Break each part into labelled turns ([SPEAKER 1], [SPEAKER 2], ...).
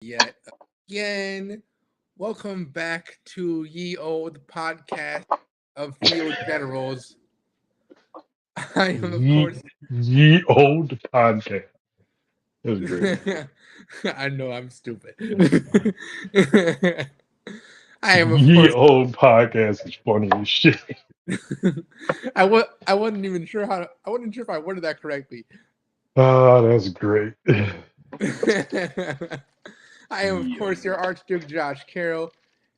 [SPEAKER 1] yet again. Welcome back to Ye Old Podcast of Field Generals. I am, of
[SPEAKER 2] Ye,
[SPEAKER 1] course,
[SPEAKER 2] ye old podcast. That was great.
[SPEAKER 1] I know I'm stupid. I am, of
[SPEAKER 2] Ye
[SPEAKER 1] course,
[SPEAKER 2] old podcast is funny as shit.
[SPEAKER 1] I wasn't even sure I wasn't sure if I worded that correctly.
[SPEAKER 2] Oh, that's great.
[SPEAKER 1] I am, of
[SPEAKER 2] Ye
[SPEAKER 1] course, your
[SPEAKER 2] old.
[SPEAKER 1] Archduke Josh Carroll.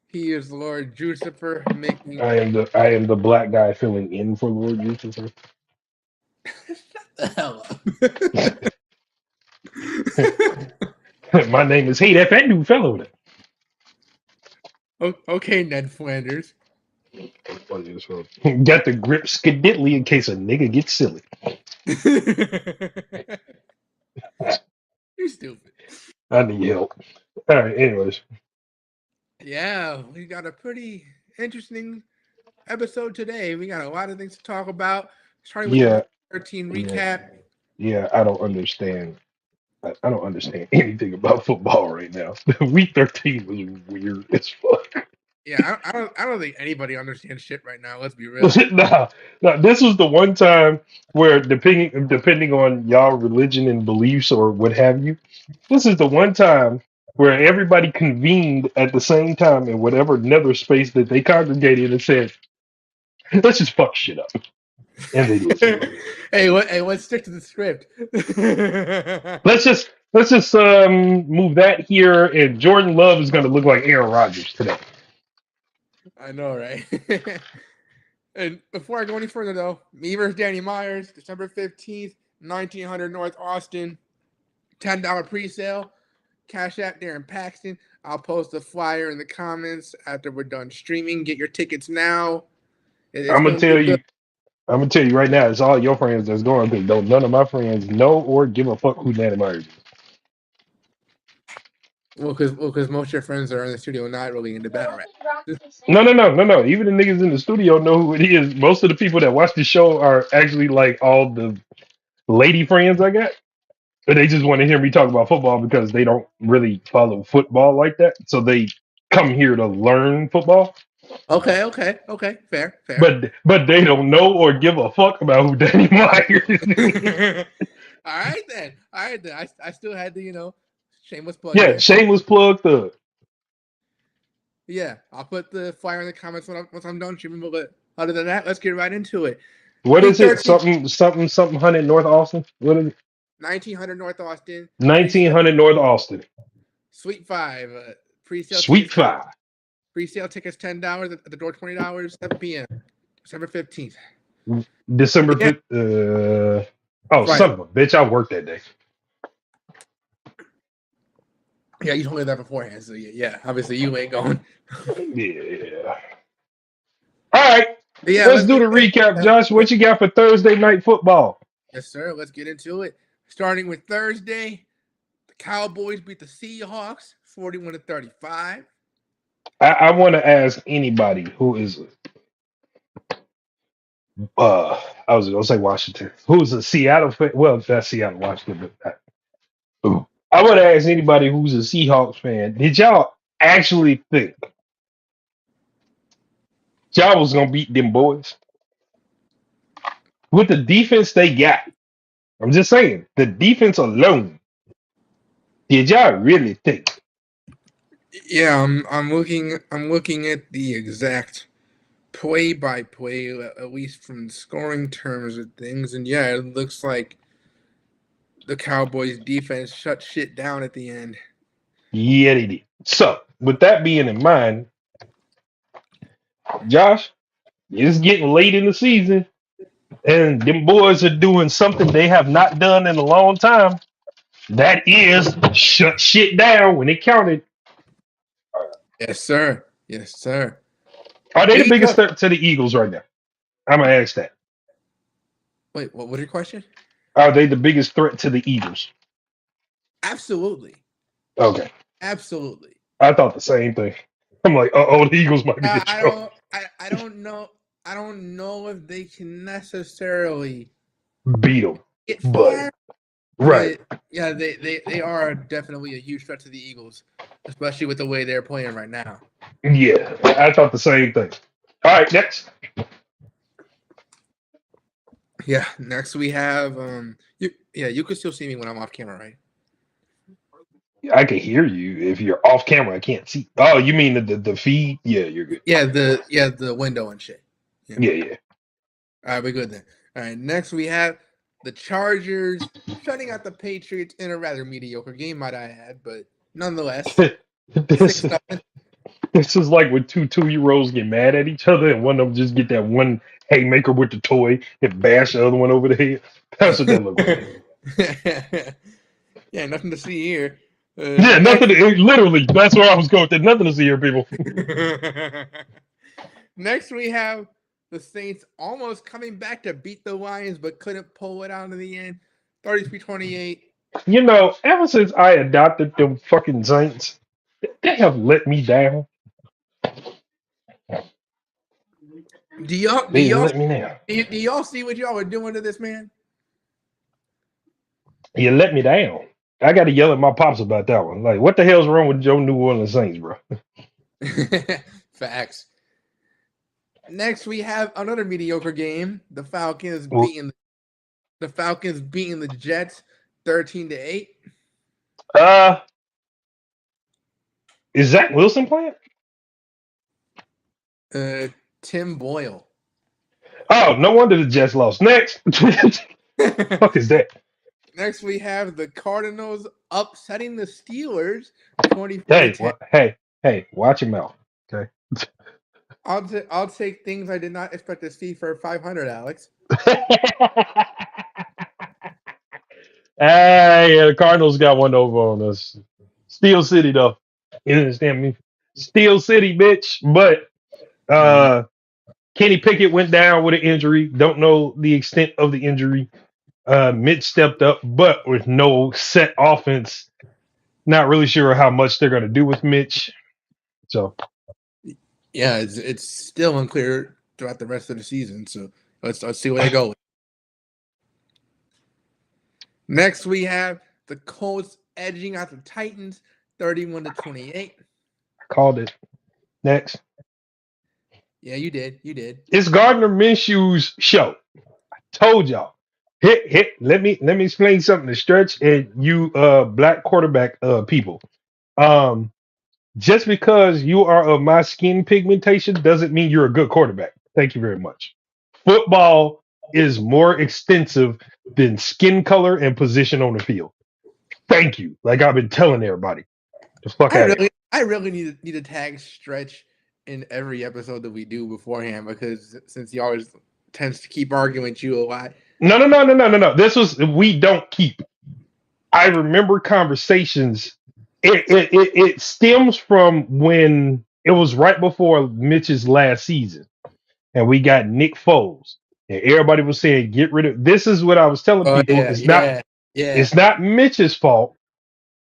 [SPEAKER 1] He is Lord Jucifer making
[SPEAKER 2] I am the black guy filling in for Lord Lucifer.
[SPEAKER 1] the hell up.
[SPEAKER 2] My name is Hey, that new fellow there.
[SPEAKER 1] Okay, Ned Flanders.
[SPEAKER 2] Funny as fuck. Got the grip skididly in case a nigga gets silly.
[SPEAKER 1] You're stupid.
[SPEAKER 2] I need help. All right, anyways.
[SPEAKER 1] Yeah, we got a pretty interesting episode today. We got a lot of things to talk about, starting with the
[SPEAKER 2] Yeah,
[SPEAKER 1] Week 13
[SPEAKER 2] yeah,
[SPEAKER 1] recap.
[SPEAKER 2] yeah, I don't understand. I don't understand anything about football right now. Week 13 was weird as fuck.
[SPEAKER 1] Yeah, I don't think anybody understands shit right now. Let's be real.
[SPEAKER 2] nah, nah, this was the one time where depending on y'all religion and beliefs or what have you, this is the one time where everybody convened at the same time in whatever nether space that they congregated and said, let's just fuck shit up. And they listened.
[SPEAKER 1] Hey, let's stick to the script.
[SPEAKER 2] Let's just move that here, and Jordan Love is gonna look like Aaron Rodgers today.
[SPEAKER 1] I know, right? And before I go any further, though, me versus Danny Myers, December 15th, 1900 North Austin, $10 pre-sale. Cash App Darren Paxton. I'll post the flyer in the comments after we're done streaming. Get your tickets now. It's
[SPEAKER 2] I'm gonna
[SPEAKER 1] going to be
[SPEAKER 2] tell
[SPEAKER 1] good.
[SPEAKER 2] you. I'm gonna tell you right now, it's all your friends that's going because don't none of my friends know or give a fuck who Danny Myers is.
[SPEAKER 1] Well, because most of your friends are in the studio not really into battle rap.
[SPEAKER 2] No. Even the niggas in the studio know who it is. Most of the people that watch the show are actually like all the lady friends I got. But they just want to hear me talk about football because they don't really follow football like that. So they come here to learn football.
[SPEAKER 1] Okay. Fair.
[SPEAKER 2] But they don't know or give a fuck about who Danny Myers is.
[SPEAKER 1] All right then. I still had to, shameless plug
[SPEAKER 2] Yeah,
[SPEAKER 1] there.
[SPEAKER 2] shameless plug thug.
[SPEAKER 1] Yeah, I'll put the flyer in the comments once I'm done streaming. But other than that, let's get right into it.
[SPEAKER 2] What
[SPEAKER 1] Week
[SPEAKER 2] is it?
[SPEAKER 1] 13,
[SPEAKER 2] Something 100 North Austin? What is it?
[SPEAKER 1] 1900 North Austin, pre-sale,
[SPEAKER 2] 1900 North Austin.
[SPEAKER 1] Suite 5, pre-sale
[SPEAKER 2] Sweet
[SPEAKER 1] tickets
[SPEAKER 2] five.
[SPEAKER 1] Pre-sale tickets $10 at the door $20 7 p.m. December 15th.
[SPEAKER 2] December
[SPEAKER 1] Yeah,
[SPEAKER 2] 5th. Oh,
[SPEAKER 1] Friday.
[SPEAKER 2] son of a bitch. I worked that day.
[SPEAKER 1] Yeah, you told me that beforehand. So yeah, obviously you ain't going.
[SPEAKER 2] Yeah. All right.
[SPEAKER 1] But yeah,
[SPEAKER 2] Let's
[SPEAKER 1] let's
[SPEAKER 2] do
[SPEAKER 1] get
[SPEAKER 2] the
[SPEAKER 1] into
[SPEAKER 2] recap,
[SPEAKER 1] it.
[SPEAKER 2] Josh. What you got for Thursday night football?
[SPEAKER 1] Yes, sir. Let's get into it. Starting with Thursday, the Cowboys beat the Seahawks 41-35.
[SPEAKER 2] I want to ask anybody who is I was gonna say Washington. Who's a Seattle fan? Well, that's Seattle, Washington, but I want to ask anybody who's a Seahawks fan. Did y'all actually think y'all was gonna beat them boys with the defense they got? I'm just saying, the defense alone. Did y'all really think?
[SPEAKER 1] Yeah, I'm looking at the exact play by play, at least from scoring terms of things, and yeah, it looks like the Cowboys defense shut shit down at the end.
[SPEAKER 2] Yeah, they did. So, with that being in mind, Josh, it's getting late in the season, and them boys are doing something they have not done in a long time. That is shut shit down when it counted.
[SPEAKER 1] Yes, sir. Yes, sir.
[SPEAKER 2] Are they the
[SPEAKER 1] Week
[SPEAKER 2] biggest
[SPEAKER 1] of
[SPEAKER 2] threat to the Eagles right now? I'm gonna ask that.
[SPEAKER 1] Wait, what was your question?
[SPEAKER 2] Are they the biggest threat to the Eagles?
[SPEAKER 1] Absolutely.
[SPEAKER 2] Okay,
[SPEAKER 1] Absolutely.
[SPEAKER 2] I thought the same thing. I'm like, oh, the Eagles might be in
[SPEAKER 1] I
[SPEAKER 2] trouble.
[SPEAKER 1] don't I don't know if they can necessarily
[SPEAKER 2] Beat them,
[SPEAKER 1] get
[SPEAKER 2] but
[SPEAKER 1] far,
[SPEAKER 2] Right.
[SPEAKER 1] Yeah, they are definitely a huge threat to the Eagles, especially with the way they're playing right now.
[SPEAKER 2] Yeah, I thought the same thing. All right, next.
[SPEAKER 1] Yeah. Next we have you can still see me when I'm off camera, right?
[SPEAKER 2] I can hear you. If you're off camera, I can't see. Oh, you mean the feed? Yeah, you're good.
[SPEAKER 1] The window and shit. Yeah.
[SPEAKER 2] Yeah, yeah.
[SPEAKER 1] All right, we're good then. All right. Next we have the Chargers shutting out the Patriots in a rather mediocre game, might I add, but nonetheless,
[SPEAKER 2] this
[SPEAKER 1] 6-0.
[SPEAKER 2] this is like when two-year olds get mad at each other, and one of them just get that one haymaker with the toy and bash the other one over the head. That's what that looked like.
[SPEAKER 1] Yeah, nothing to see here.
[SPEAKER 2] Yeah, nothing.
[SPEAKER 1] Next,
[SPEAKER 2] Literally, that's where I was going with that. Nothing to see here, people.
[SPEAKER 1] next we have the Saints almost coming back to beat the Lions, but couldn't pull it out in the end. 33-28.
[SPEAKER 2] You know, ever since I adopted them fucking Saints, they have let me down.
[SPEAKER 1] Do y'all do
[SPEAKER 2] They
[SPEAKER 1] y'all
[SPEAKER 2] let me down.
[SPEAKER 1] do y'all see what y'all are doing to this man?
[SPEAKER 2] You let me down. I got to yell at my pops about that one. Like, what the hell's wrong with Joe New Orleans Saints, bro?
[SPEAKER 1] Facts. Next we have another mediocre game.
[SPEAKER 2] Well,
[SPEAKER 1] The Falcons beating the Jets 13-8.
[SPEAKER 2] Uh, is Zach Wilson playing?
[SPEAKER 1] Uh, Tim Boyle.
[SPEAKER 2] Oh, no wonder the Jets lost. Next, fuck is that?
[SPEAKER 1] Next, we have the Cardinals upsetting the Steelers 24 to
[SPEAKER 2] Hey,
[SPEAKER 1] 10.
[SPEAKER 2] hey, watch your mouth. Okay.
[SPEAKER 1] I'll take things I did not expect to see for 500, Alex.
[SPEAKER 2] Hey, yeah, the Cardinals got one over on us. Steel City, though. You understand me? Steel City, bitch. But
[SPEAKER 1] Uh,
[SPEAKER 2] Kenny Pickett went down with an injury. Don't know the extent of the injury. Mitch stepped up, but with no set offense. Not really sure how much they're going to do with Mitch. So,
[SPEAKER 1] yeah, it's still unclear throughout the rest of the season. So let's see where they go. Next, we have the Colts edging out the Titans 31-28.
[SPEAKER 2] called it. Next.
[SPEAKER 1] Yeah, you did. You did.
[SPEAKER 2] It's Gardner Minshew's show. Told y'all. Hit. Let me explain something to Stretch and you black quarterback people. Um, just because you are of my skin pigmentation doesn't mean you're a good quarterback. Thank you very much. Football is more extensive than skin color and position on the field. Thank you. Like I've been telling everybody. The fuck out of here.
[SPEAKER 1] I really need to tag Stretch in every episode that we do beforehand because since he always tends to keep arguing with you a lot.
[SPEAKER 2] No. This was we don't keep. I remember conversations. It stems from when it was right before Mitch's last season, and we got Nick Foles, and everybody was saying get rid of. This is what I was telling
[SPEAKER 1] Oh
[SPEAKER 2] people.
[SPEAKER 1] yeah.
[SPEAKER 2] It's not Mitch's fault.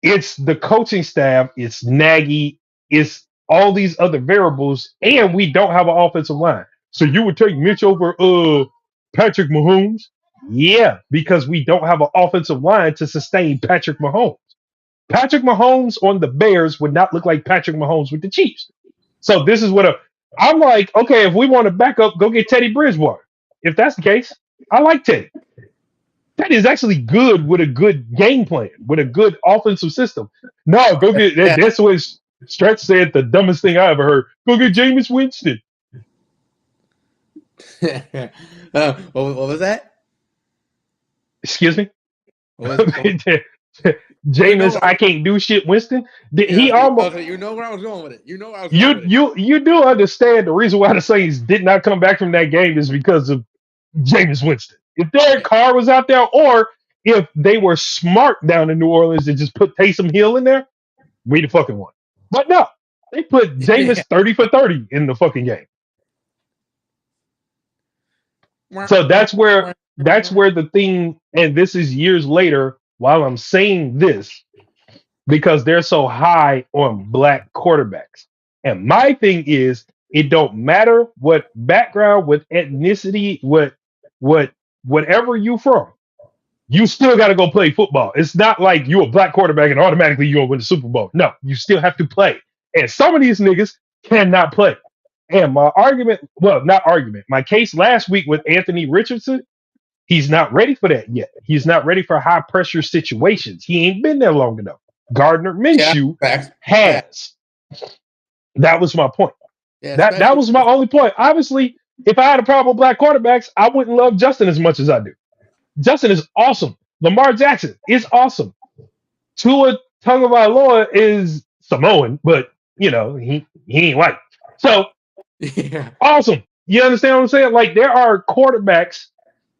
[SPEAKER 2] It's the coaching staff. It's Nagy. It's all these other variables, and we don't have an offensive line. So you would take Mitch over Patrick Mahomes? Yeah, because we don't have an offensive line to sustain Patrick Mahomes. Patrick Mahomes on the Bears would not look like Patrick Mahomes with the Chiefs. So this is I'm like, okay, if we want to back up, go get Teddy Bridgewater. If that's the case, I like Teddy. That is actually good with a good game plan, with a good offensive system. No, go get that.
[SPEAKER 1] Yeah.
[SPEAKER 2] That's what Stretch said. The dumbest thing I ever heard. Go get Jameis Winston.
[SPEAKER 1] What was that?
[SPEAKER 2] Excuse me,
[SPEAKER 1] What well,
[SPEAKER 2] Jameis. I can't do shit. Winston. He almost.
[SPEAKER 1] you know where I was going with it. You know where I was going
[SPEAKER 2] You
[SPEAKER 1] with it.
[SPEAKER 2] you do understand the reason why the Saints did not come back from that game is because of Jameis Winston. If Derek
[SPEAKER 1] Yeah.
[SPEAKER 2] Carr was out there, or if they were smart down in New Orleans and just put Taysom Hill in there, we the fucking won. But no, they put
[SPEAKER 1] Yeah.
[SPEAKER 2] Jameis 30 for 30 in the fucking game. So that's where the thing, and this is years later, while I'm saying this, because they're so high on black quarterbacks. And my thing is, it don't matter what background, what ethnicity, what whatever you from. You still got to go play football. It's not like you a black quarterback and automatically you're gonna win the Super Bowl. No, you still have to play. And some of these niggas cannot play. And my argument, well, not argument, my case last week with Anthony Richardson, he's not ready for that yet. He's not ready for high pressure situations. He ain't been there long enough. Gardner
[SPEAKER 1] Yeah,
[SPEAKER 2] Minshew
[SPEAKER 1] facts. Facts.
[SPEAKER 2] has. That was my point.
[SPEAKER 1] Yeah,
[SPEAKER 2] That
[SPEAKER 1] especially.
[SPEAKER 2] was my only point. Obviously, if I had a problem with black quarterbacks, I wouldn't love Justin as much as I do. Justin is awesome. Lamar Jackson is awesome. Tua Tagovailoa is Samoan, but he ain't white. So
[SPEAKER 1] Yeah.
[SPEAKER 2] awesome. You understand what I'm saying? Like there are quarterbacks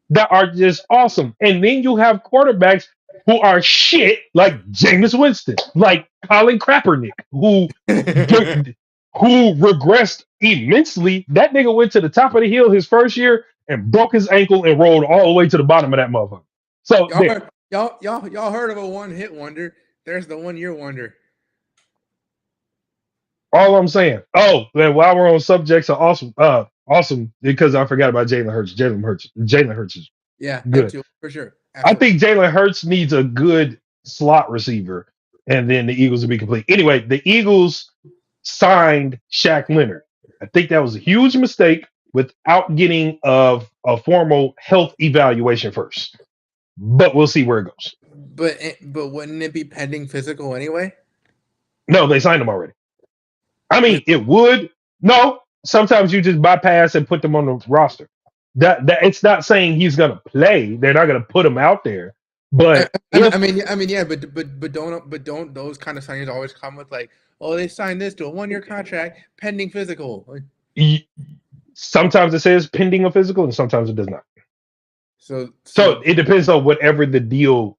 [SPEAKER 2] that are just awesome, and then you have quarterbacks who are shit, like Jameis Winston, like Colin Kaepernick, who regressed immensely. That nigga went to the top of the hill his first year and broke his ankle and rolled all the way to the bottom of that motherfucker. So
[SPEAKER 1] y'all,
[SPEAKER 2] there.
[SPEAKER 1] heard, y'all heard of a one-hit wonder? There's the one-year wonder.
[SPEAKER 2] All I'm saying. Oh, then while we're on subjects are awesome because I forgot about Jalen Hurts. Jalen Hurts is
[SPEAKER 1] Yeah, him
[SPEAKER 2] good.
[SPEAKER 1] too, for sure.
[SPEAKER 2] I
[SPEAKER 1] Absolutely.
[SPEAKER 2] think Jalen Hurts needs a good slot receiver, and then the Eagles will be complete. Anyway, the Eagles signed Shaq Leonard. I think that was a huge mistake without getting a formal health evaluation first. But we'll see where it goes.
[SPEAKER 1] But wouldn't it be pending physical anyway?
[SPEAKER 2] No, they signed him already. I
[SPEAKER 1] Wait,
[SPEAKER 2] mean, it would. No, sometimes you just bypass and put them on the roster. That it's not saying he's gonna play. They're not gonna put him out there.
[SPEAKER 1] I,
[SPEAKER 2] But if
[SPEAKER 1] I mean, yeah, but don't those kind of signings always come with like, oh, they signed this to a one-year contract pending physical. Like,
[SPEAKER 2] y- sometimes it says pending a physical, and sometimes it does not.
[SPEAKER 1] so
[SPEAKER 2] So
[SPEAKER 1] so
[SPEAKER 2] it depends on whatever the deal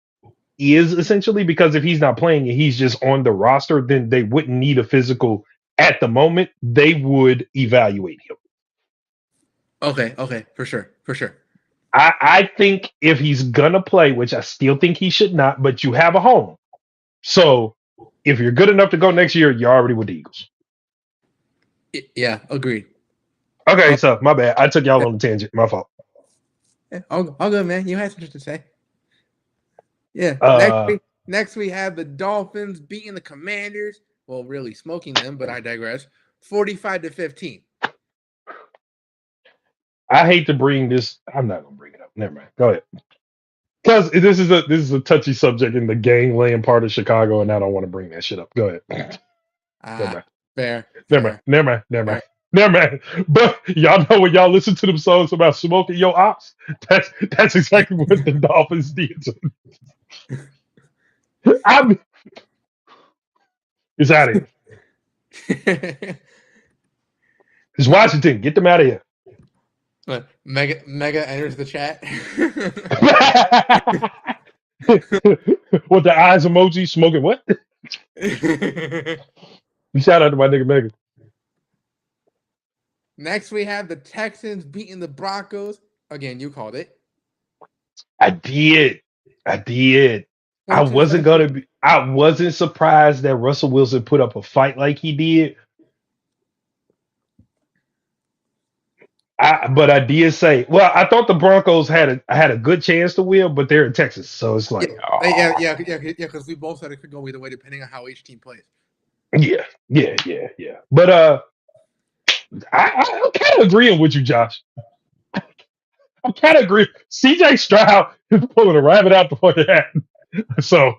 [SPEAKER 2] is essentially. Because if he's not playing and he's just on the roster, then they wouldn't need a physical at the moment. They would evaluate him.
[SPEAKER 1] okay, for sure.
[SPEAKER 2] I think if he's gonna play, which I still think he should not, but you have a home. So if you're good enough to go next year, you're already with the Eagles.
[SPEAKER 1] Yeah, agreed.
[SPEAKER 2] Okay,
[SPEAKER 1] Uh,
[SPEAKER 2] so my bad. I took y'all on a tangent. My fault.
[SPEAKER 1] yeah, all good, man. You had something to say. Yeah.
[SPEAKER 2] Uh
[SPEAKER 1] Next we have the Dolphins beating the Commanders. Well, really smoking them, but I digress. 45-15.
[SPEAKER 2] I hate to bring this. I'm not gonna bring it up. Never mind. Go ahead. Because this is a touchy subject in the gangland part of Chicago, and I don't want to bring that shit up. Go ahead. Never
[SPEAKER 1] Ah,
[SPEAKER 2] mind.
[SPEAKER 1] fair,
[SPEAKER 2] Never mind.
[SPEAKER 1] fair,
[SPEAKER 2] Never mind. Never mind.
[SPEAKER 1] fair.
[SPEAKER 2] Never mind. But y'all know when y'all listen to them songs about smoking your ops, that's exactly what the Dolphins did. I'm it's out of here. It's Washington. Get them out of here.
[SPEAKER 1] Look, Mega enters the chat.
[SPEAKER 2] What the eyes emoji smoking what? Shout out to my nigga Megan.
[SPEAKER 1] Next, we have the Texans beating the Broncos. Again, you called it.
[SPEAKER 2] I did. I did.
[SPEAKER 1] Twenty-two-17.
[SPEAKER 2] I wasn't surprised that Russell Wilson put up a fight like he did. But I did say, well, I thought the Broncos had a good chance to win, but they're in Texas, so it's
[SPEAKER 1] Yeah,
[SPEAKER 2] like, oh,
[SPEAKER 1] because we both said it could go either way depending on how each team plays.
[SPEAKER 2] yeah. But I'm kind of agreeing with you, Josh. I'm kind of agreeing. CJ Stroud is pulling a rabbit out the fucking hat, so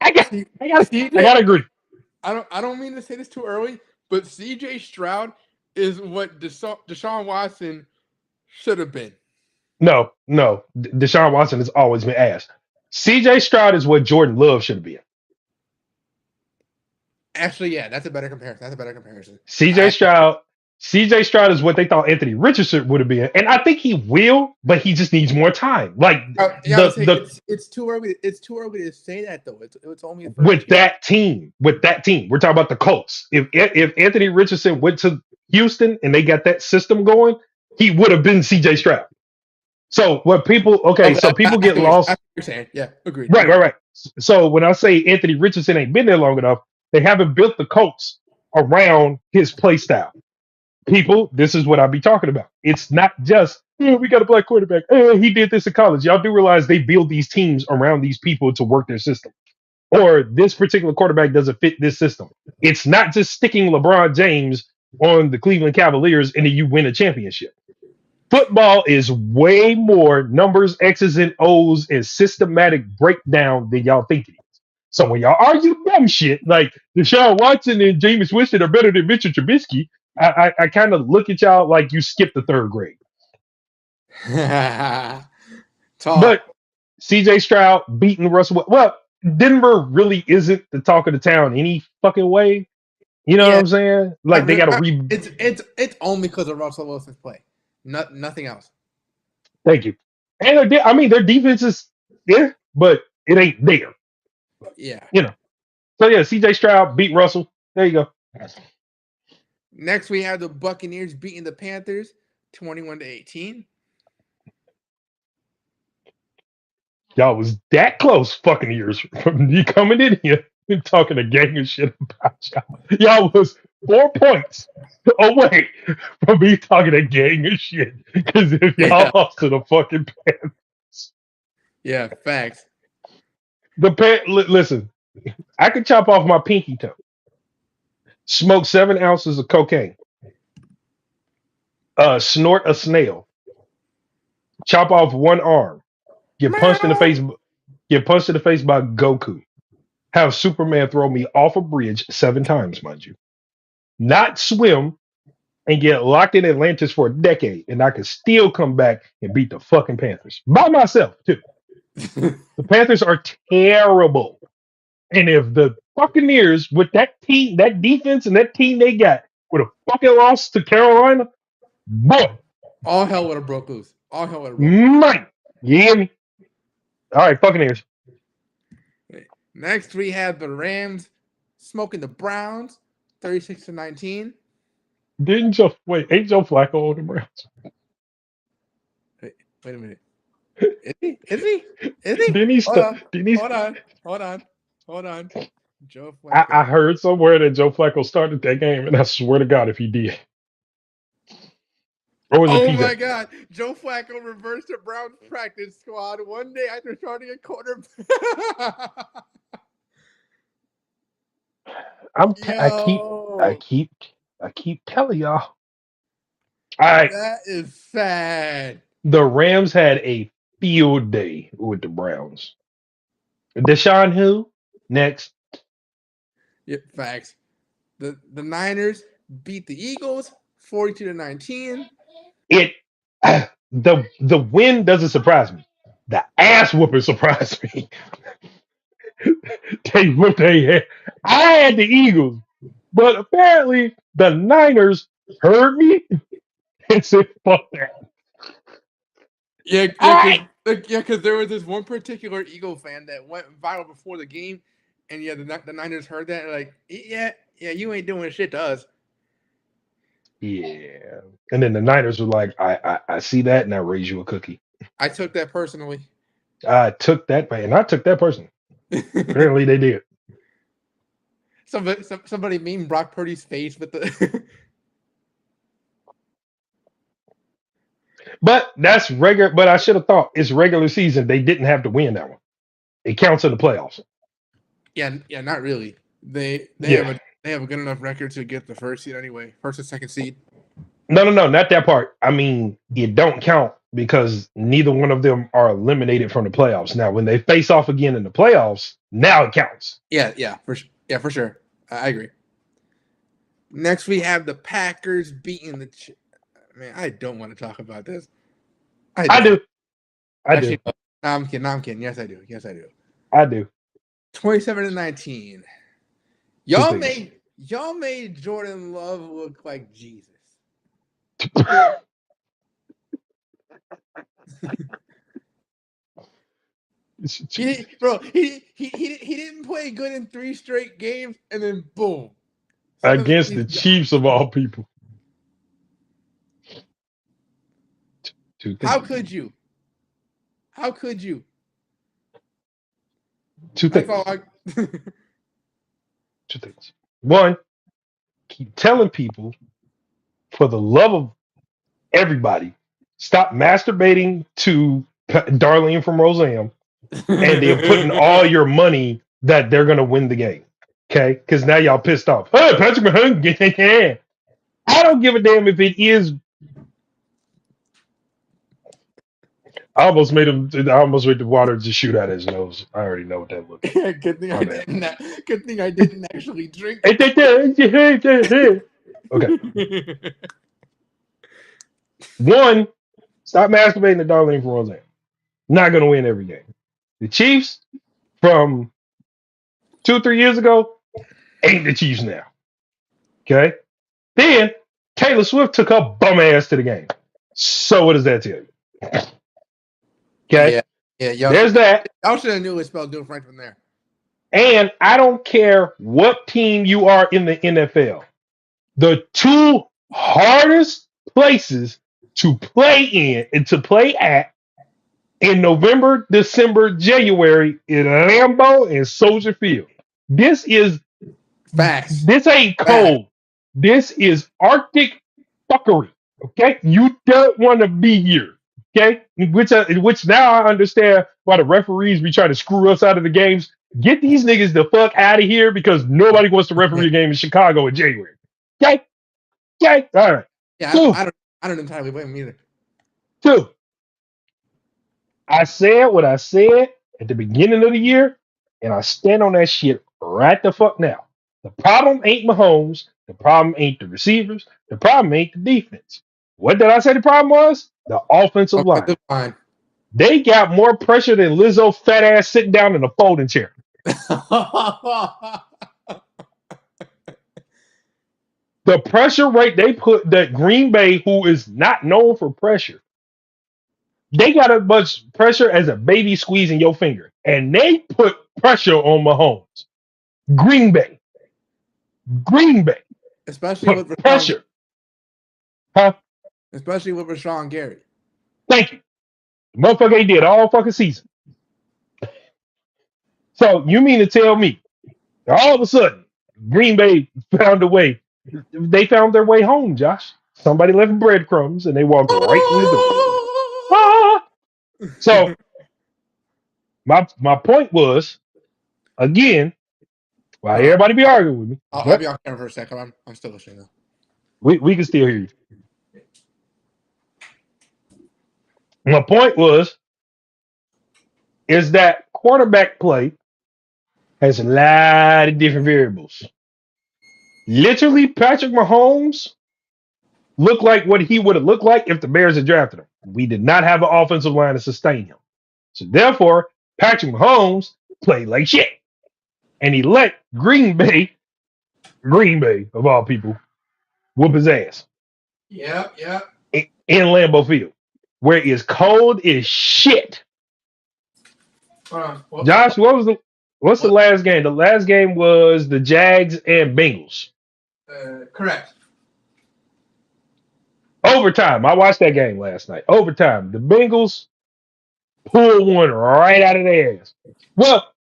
[SPEAKER 2] I got,
[SPEAKER 1] See,
[SPEAKER 2] I
[SPEAKER 1] CJ,
[SPEAKER 2] got to agree.
[SPEAKER 1] I don't mean to say this too early, but CJ Stroud is what Deshaun Watson should have been.
[SPEAKER 2] No, Deshaun Watson has always been ass. CJ Stroud is what Jordan Love should have been.
[SPEAKER 1] Actually, yeah, that's a better comparison. That's a better comparison.
[SPEAKER 2] CJ Stroud, CJ Stroud is what they thought Anthony Richardson would have been, and I think he will, but he just needs more time. Like
[SPEAKER 1] Yeah, I would say
[SPEAKER 2] the
[SPEAKER 1] it's too early. It's too early to say that though. It's only the first
[SPEAKER 2] with
[SPEAKER 1] year.
[SPEAKER 2] that team, we're talking about the Colts. If Anthony Richardson went to Houston and they got that system going, he would have been CJ Stroud. So what people okay,
[SPEAKER 1] Okay,
[SPEAKER 2] so people get
[SPEAKER 1] I
[SPEAKER 2] lost.
[SPEAKER 1] see what you're saying. Yeah, agreed,
[SPEAKER 2] Right, right,
[SPEAKER 1] agreed.
[SPEAKER 2] right. So when I say Anthony Richardson ain't been there long enough, they haven't built the Colts around his play style. People, this is what I be talking about. It's not just, "Oh, we got a black quarterback. He did this in college." Y'all do realize they build these teams around these people to work their system. Or this particular quarterback doesn't fit this system. It's not just sticking LeBron James on the Cleveland Cavaliers and then you win a championship. Football is way more numbers, X's and O's, and systematic breakdown than y'all think it is. So when y'all argue dumb shit like Deshaun Watson and Jameis Winston are better than Mitchell Trubisky, I kind of look at y'all like you skipped the third grade.
[SPEAKER 1] Talk.
[SPEAKER 2] But CJ Stroud beating Russell. Well, Denver really isn't the talk of the town any fucking way. You know what
[SPEAKER 1] Yeah,
[SPEAKER 2] I'm saying? Like they got to
[SPEAKER 1] it's only because of Russell Wilson's play, nothing else.
[SPEAKER 2] Thank you. And I mean their defense is there, but it ain't there.
[SPEAKER 1] Yeah.
[SPEAKER 2] You know. So yeah, CJ Stroud beat Russell. There you go.
[SPEAKER 1] Next, we have the Buccaneers beating the Panthers, 21-18.
[SPEAKER 2] Y'all was that close fucking years from me coming in here and talking a gang of shit about y'all. Y'all was 4 points away from me talking a gang of shit. Because if y'all
[SPEAKER 1] Yeah.
[SPEAKER 2] lost to the fucking Panthers,
[SPEAKER 1] Yeah. Facts.
[SPEAKER 2] listen, I could chop off my pinky toe, smoke 7 ounces of cocaine, snort a snail, chop off one arm, get punched in the face,
[SPEAKER 1] Meow.
[SPEAKER 2] get punched in the face by Goku, have Superman throw me off a bridge 7 times, mind you, not swim and get locked in Atlantis for a decade, and I could still come back and beat the fucking Panthers by myself too. The Panthers are terrible, and if the Buccaneers with that team, that defense, and that team they got would have fucking lost to Carolina, boy,
[SPEAKER 1] All hell would have broke loose. All hell would have broke loose.
[SPEAKER 2] man, you hear me? All right, Buccaneers.
[SPEAKER 1] Next, we have the Rams smoking the Browns, 36-19.
[SPEAKER 2] Didn't Joe wait? Ain't Joe Flacco on the Browns?
[SPEAKER 1] Wait a minute. Is he? Is he? Is he?
[SPEAKER 2] Didn't he?
[SPEAKER 1] Hold on.
[SPEAKER 2] Didn't he?
[SPEAKER 1] Hold on. Hold on. Hold on. Joe
[SPEAKER 2] I
[SPEAKER 1] Flacco.
[SPEAKER 2] heard somewhere that Joe Flacco started that game, and I swear to God, if he did, or was it
[SPEAKER 1] Oh
[SPEAKER 2] PJ?
[SPEAKER 1] my God. Joe Flacco reversed the Browns practice squad one day after starting a quarterback.
[SPEAKER 2] I keep, I
[SPEAKER 1] Yo.
[SPEAKER 2] keep, I keep telling y'all. All right,
[SPEAKER 1] That is sad.
[SPEAKER 2] the Rams had a field day with the Browns. Deshaun who? Next.
[SPEAKER 1] Yep, facts. The Niners beat the Eagles 42-19.
[SPEAKER 2] It the win doesn't surprise me. The ass whooping surprised me. They what they had. I had the Eagles, but apparently the Niners heard me and said, "Fuck that."
[SPEAKER 1] Yeah,
[SPEAKER 2] All
[SPEAKER 1] yeah,
[SPEAKER 2] right.
[SPEAKER 1] because there was this one particular Eagle fan that went viral before the game, and yeah, the Niners heard that and like, yeah, you ain't doing shit to us.
[SPEAKER 2] Yeah. And then the Niners were like, I see that and I raise you a cookie.
[SPEAKER 1] I took that personally.
[SPEAKER 2] I took that, and I took that personally. Apparently they did.
[SPEAKER 1] Somebody memed Brock Purdy's face with the.
[SPEAKER 2] But that's regular. But I should have thought it's regular season. They didn't have to win that one. It counts in the playoffs.
[SPEAKER 1] Yeah, not really.
[SPEAKER 2] Yeah.
[SPEAKER 1] They have a good enough record to get the first seed anyway, first and second seed.
[SPEAKER 2] No, not that part. I mean, it don't count because neither one of them are eliminated from the playoffs. Now, when they face off again in the playoffs, now it counts.
[SPEAKER 1] Yeah, for sure. I agree. Next, we have the Packers beating the. Man, I don't want to talk about this. I
[SPEAKER 2] I
[SPEAKER 1] don't.
[SPEAKER 2] do. I do.
[SPEAKER 1] Actually, no, I'm kidding. No, I'm kidding. Yes, I do. Yes, I do.
[SPEAKER 2] I do.
[SPEAKER 1] 27-19.
[SPEAKER 2] Two
[SPEAKER 1] Y'all
[SPEAKER 2] things.
[SPEAKER 1] made y'all made Jordan Love look like Jesus. He didn't play good in 3 straight games, and then boom, suddenly
[SPEAKER 2] Against
[SPEAKER 1] he's
[SPEAKER 2] the
[SPEAKER 1] gone.
[SPEAKER 2] Chiefs of all people. Two
[SPEAKER 1] How
[SPEAKER 2] things.
[SPEAKER 1] could you? How could you?
[SPEAKER 2] Two
[SPEAKER 1] That's
[SPEAKER 2] things.
[SPEAKER 1] all I.
[SPEAKER 2] Two things. One, keep telling people for the love of everybody, stop masturbating to Darlene from Roseanne and then putting all your money that they're going to win the game. Okay? Because now y'all pissed off. Oh, Patrick Mahomes. I don't give a damn if it is. I almost made him. I almost made the water just shoot out his nose. I already know what that looked like.
[SPEAKER 1] Good thing I
[SPEAKER 2] My bad.
[SPEAKER 1] didn't. Good thing I didn't actually drink
[SPEAKER 2] Okay.
[SPEAKER 1] it.
[SPEAKER 2] One, stop masturbating to Darlene from Roseanne. Not going to win every game. The Chiefs from 2 or 3 years ago ain't the Chiefs now. Okay. Then Taylor Swift took her bum ass to the game. So what does that tell you? Okay.
[SPEAKER 1] Yeah, yeah.
[SPEAKER 2] There's that.
[SPEAKER 1] Y'all should have knew it spelled different right from there.
[SPEAKER 2] And I don't care what team you are in the NFL. The two hardest places to play in and to play at in November, December, January in Lambeau and Soldier Field. This is
[SPEAKER 1] Facts.
[SPEAKER 2] this ain't
[SPEAKER 1] Facts.
[SPEAKER 2] cold. This is Arctic fuckery. Okay, you don't want to be here. Okay, which now I understand why the referees be trying to screw us out of the games. Get these niggas the fuck out of here because nobody wants to referee a game in Chicago in January. Okay, okay, all right.
[SPEAKER 1] Yeah,
[SPEAKER 2] Two,
[SPEAKER 1] I don't entirely blame him either.
[SPEAKER 2] two. I said what I said at the beginning of the year, and I stand on that shit right the fuck now. The problem ain't Mahomes. The problem ain't the receivers. The problem ain't the defense. What did I say the problem was? The offensive line.
[SPEAKER 1] Offensive line.
[SPEAKER 2] They got more pressure than Lizzo fat ass sitting down in a folding chair. The pressure rate they put that Green Bay, who is not known for pressure, they got as much pressure as a baby squeezing your finger. And they put pressure on Mahomes. Green Bay. Green Bay.
[SPEAKER 1] Especially with
[SPEAKER 2] Put
[SPEAKER 1] Rashawn,
[SPEAKER 2] pressure. Huh?
[SPEAKER 1] especially with Rashawn Gary.
[SPEAKER 2] Thank you. The motherfucker ain't did all fucking season. So you mean to tell me all of a sudden Green Bay found a way. They found their way home, Josh. Somebody left breadcrumbs and they walked right in the door. Ah! So my point was, again, why
[SPEAKER 1] Hold on.
[SPEAKER 2] everybody be arguing with me.
[SPEAKER 1] I'll be
[SPEAKER 2] Yep.
[SPEAKER 1] off camera for a second. I'm still listening though.
[SPEAKER 2] We can still hear you. My point was is that quarterback play has a lot of different variables. Literally, Patrick Mahomes looked like what he would have looked like if the Bears had drafted him. We did not have an offensive line to sustain him. So therefore, Patrick Mahomes played like shit. And he let Green Bay of all people, whoop his ass
[SPEAKER 1] Yep.
[SPEAKER 2] in Lambeau Field, where it's cold as shit.
[SPEAKER 1] Hold on.
[SPEAKER 2] Josh, what's the last game? The last game was the Jags and Bengals.
[SPEAKER 1] Correct.
[SPEAKER 2] Overtime. I watched that game last night. Overtime. The Bengals pulled one right out of their ass. Well,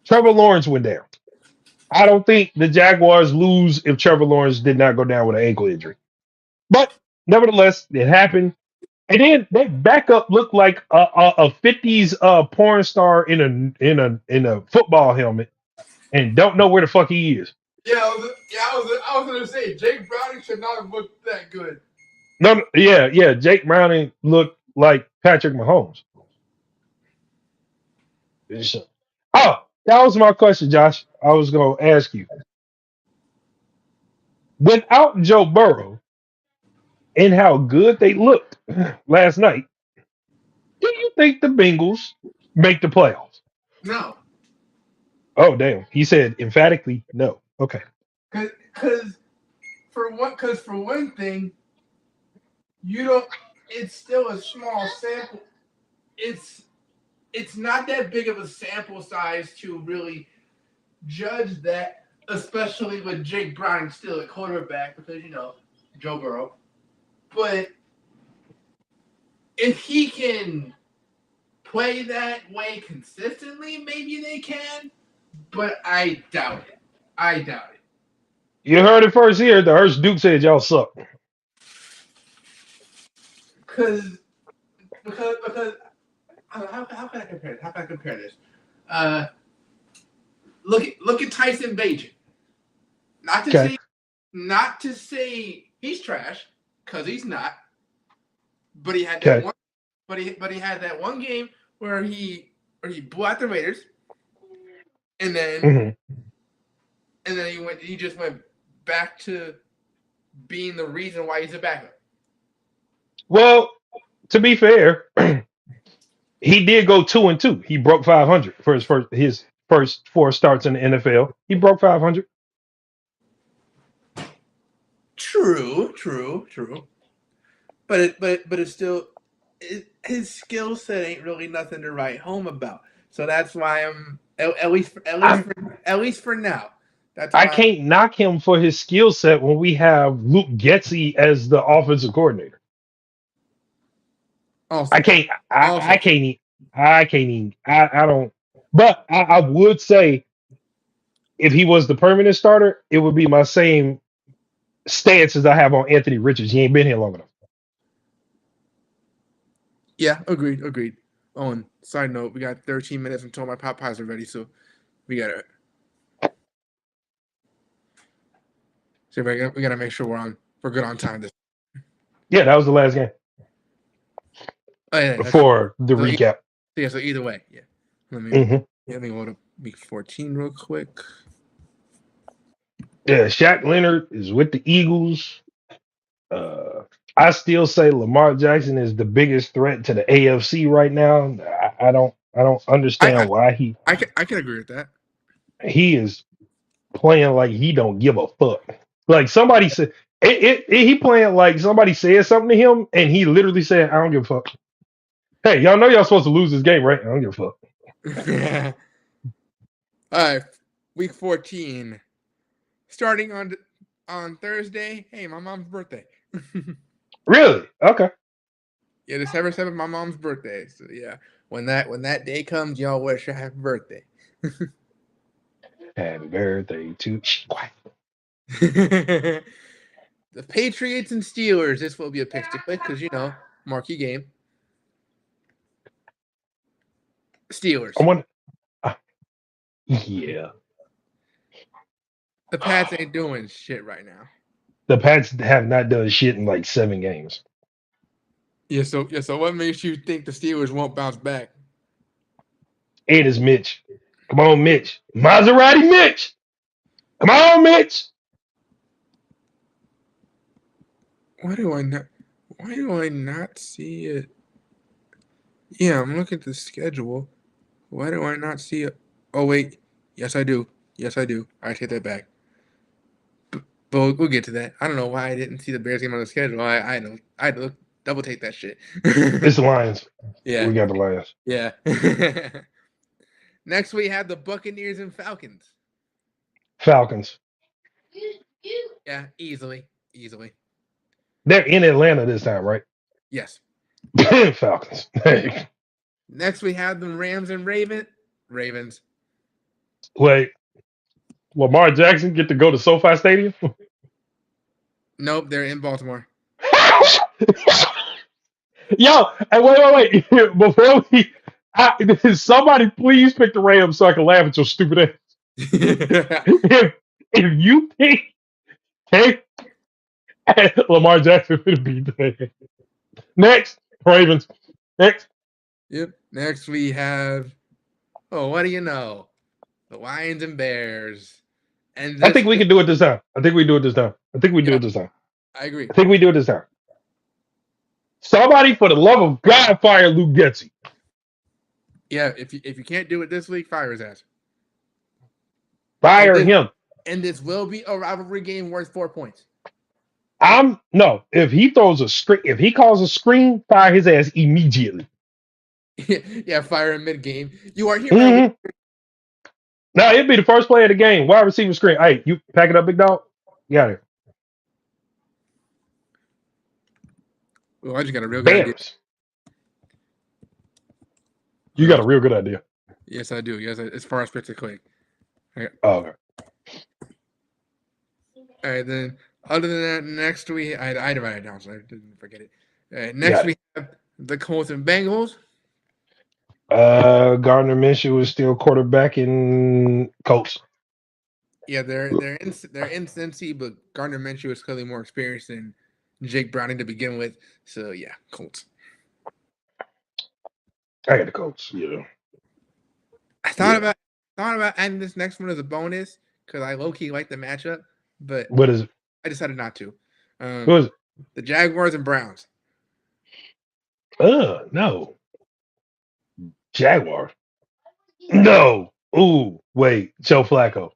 [SPEAKER 2] Trevor Lawrence went down. I don't think the Jaguars lose if Trevor Lawrence did not go down with an ankle injury. But nevertheless, it happened. And then that backup looked like a 50s porn star in a football helmet and don't know where the fuck he is.
[SPEAKER 1] I was gonna say Jake Browning should not have looked that good.
[SPEAKER 2] No, yeah. Jake Browning looked like Patrick Mahomes. Oh, that was my question, Josh. I was going to ask you. Without Joe Burrow and how good they looked last night, do you think the Bengals make the playoffs?
[SPEAKER 1] No,
[SPEAKER 2] Oh, damn. He said emphatically no. Okay.
[SPEAKER 1] because for one thing, you don't. It's still a small sample. It's it's not that big of a sample size to really judge that, especially with Jake Browning still at quarterback because Joe Burrow. But if he can play that way consistently, maybe they can. But I doubt it. I doubt it.
[SPEAKER 2] You heard it first here. The Hurst Duke said y'all suck.
[SPEAKER 1] Because because how can I compare this? How can I compare this? Uh, look at Tyson Bagent. Not to
[SPEAKER 2] Okay.
[SPEAKER 1] say not to say he's trash, because he's not. But he had that
[SPEAKER 2] Okay.
[SPEAKER 1] one. But he had that one game where he blew out the Raiders, and then
[SPEAKER 2] hmm
[SPEAKER 1] he just went back to being the reason why he's a backup.
[SPEAKER 2] Well, to be fair, he did go 2-2. He broke 500 for his first four starts in the NFL. He broke 500.
[SPEAKER 1] True. But it's still his skill set ain't really nothing to write home about. So that's why I'm
[SPEAKER 2] I'm
[SPEAKER 1] at least for now. That's
[SPEAKER 2] I
[SPEAKER 1] why
[SPEAKER 2] can't knock him for his skill set when we have Luke Getzey as the offensive coordinator.
[SPEAKER 1] I'm
[SPEAKER 2] I
[SPEAKER 1] also true.
[SPEAKER 2] can't. I
[SPEAKER 1] Also true.
[SPEAKER 2] can't. I can't even. I don't. But I would say if he was the permanent starter, it would be my same stance as I have on Anthony Richards. He ain't been here long enough.
[SPEAKER 1] Yeah, agreed. Oh, and side note, we got 13 minutes until my pot pies are ready, so we gotta we gotta make sure we're good on time. This
[SPEAKER 2] Yeah, that was the last game
[SPEAKER 1] oh yeah, that's true.
[SPEAKER 2] before the
[SPEAKER 1] So
[SPEAKER 2] recap.
[SPEAKER 1] yeah, so either way, yeah. Let me
[SPEAKER 2] hmm
[SPEAKER 1] let me load up week 14 real quick.
[SPEAKER 2] Yeah, Shaq Leonard is with the Eagles. Uh, I still say Lamar Jackson is the biggest threat to the AFC right now. I don't
[SPEAKER 1] I
[SPEAKER 2] understand why
[SPEAKER 1] I can agree with that.
[SPEAKER 2] he is playing like he don't give a fuck. Like somebody said, he playing like somebody said something to him, and he literally said, "I don't give a fuck." Hey, y'all know y'all supposed to lose this game, right? I don't give a fuck.
[SPEAKER 1] All right, week 14 starting on Thursday. Hey, my mom's birthday.
[SPEAKER 2] Really? Okay.
[SPEAKER 1] Yeah, December 7th, my mom's birthday. So yeah, when that day comes, y'all wish her happy birthday.
[SPEAKER 2] Happy birthday to. Shh, quiet.
[SPEAKER 1] The Patriots and Steelers. This will be a pick to click because marquee game.
[SPEAKER 2] I
[SPEAKER 1] Steelers.
[SPEAKER 2] want. Uh, yeah,
[SPEAKER 1] The Pats ain't doing shit right now.
[SPEAKER 2] the Pats have not done shit in like 7 games.
[SPEAKER 1] So what makes you think the Steelers won't bounce back?
[SPEAKER 2] It is Mitch. Come on, Mitch. Maserati Mitch. Come on, Mitch.
[SPEAKER 1] Why do I not? Why do I not see it? Yeah, I'm looking at the schedule. Why do I not see it? Oh wait, yes I do. Yes I do. I take that back. But we'll get to that. I don't know why I didn't see the Bears game on the schedule. I had to double take that shit.
[SPEAKER 2] It's the Lions.
[SPEAKER 1] Yeah,
[SPEAKER 2] We got the Lions.
[SPEAKER 1] yeah. Next we have the Buccaneers and Falcons.
[SPEAKER 2] Falcons.
[SPEAKER 1] Yeah, easily.
[SPEAKER 2] They're in Atlanta this time, right?
[SPEAKER 1] Yes.
[SPEAKER 2] Falcons.
[SPEAKER 1] Next we have the Rams and Ravens.
[SPEAKER 2] Wait, Lamar Jackson get to go to SoFi Stadium?
[SPEAKER 1] Nope, they're in Baltimore.
[SPEAKER 2] Yo, hey, wait. Before somebody please pick the Rams so I can laugh at your stupid ass. If you pick hey, Lamar Jackson would be there. Next, Ravens. Next.
[SPEAKER 1] Yep. Next we have what do you know? The Lions and Bears. And
[SPEAKER 2] I
[SPEAKER 1] this
[SPEAKER 2] think we
[SPEAKER 1] will
[SPEAKER 2] can do it this time. I think we do it this time. I think we do
[SPEAKER 1] yeah,
[SPEAKER 2] it this time.
[SPEAKER 1] I agree.
[SPEAKER 2] I think we do it this time. Somebody, for the love of God, fire Luke Getzey.
[SPEAKER 1] Yeah, if you can't do it this week, fire his ass. And
[SPEAKER 2] Fire
[SPEAKER 1] this
[SPEAKER 2] him.
[SPEAKER 1] and this will be a rivalry game worth 4 points.
[SPEAKER 2] I'm no. If he throws a screen, if he calls a screen, fire his ass immediately.
[SPEAKER 1] Yeah, fire him mid game. You are hereby.
[SPEAKER 2] Mm-hmm. Now it'd be the first play of the game. Wide receiver screen. Hey, you pack it up, big dog. You got it.
[SPEAKER 1] Oh, I just got a real good idea.
[SPEAKER 2] Bams. You
[SPEAKER 1] Hold
[SPEAKER 2] got
[SPEAKER 1] on.
[SPEAKER 2] a real good idea.
[SPEAKER 1] Yes, I do. Yes, as far as pick to click. I got,
[SPEAKER 2] Oh, okay.
[SPEAKER 1] All right, then. Other than that, next I had to write it down, so I didn't forget it. All right, next
[SPEAKER 2] Got it.
[SPEAKER 1] we have the Colts and Bengals.
[SPEAKER 2] Gardner Minshew is still quarterback in Colts.
[SPEAKER 1] Yeah, they're in Cincy, but Gardner Minshew is clearly more experienced than Jake Browning to begin with. So yeah, Colts.
[SPEAKER 2] I got the Colts. Yeah.
[SPEAKER 1] I
[SPEAKER 2] Yeah.
[SPEAKER 1] thought about adding this next one as a bonus because I low key like the matchup, but
[SPEAKER 2] What is it?
[SPEAKER 1] I decided not to.
[SPEAKER 2] Who
[SPEAKER 1] Um,
[SPEAKER 2] is it?
[SPEAKER 1] the Jaguars and Browns.
[SPEAKER 2] No. Jaguar. No. Ooh, wait. Joe Flacco.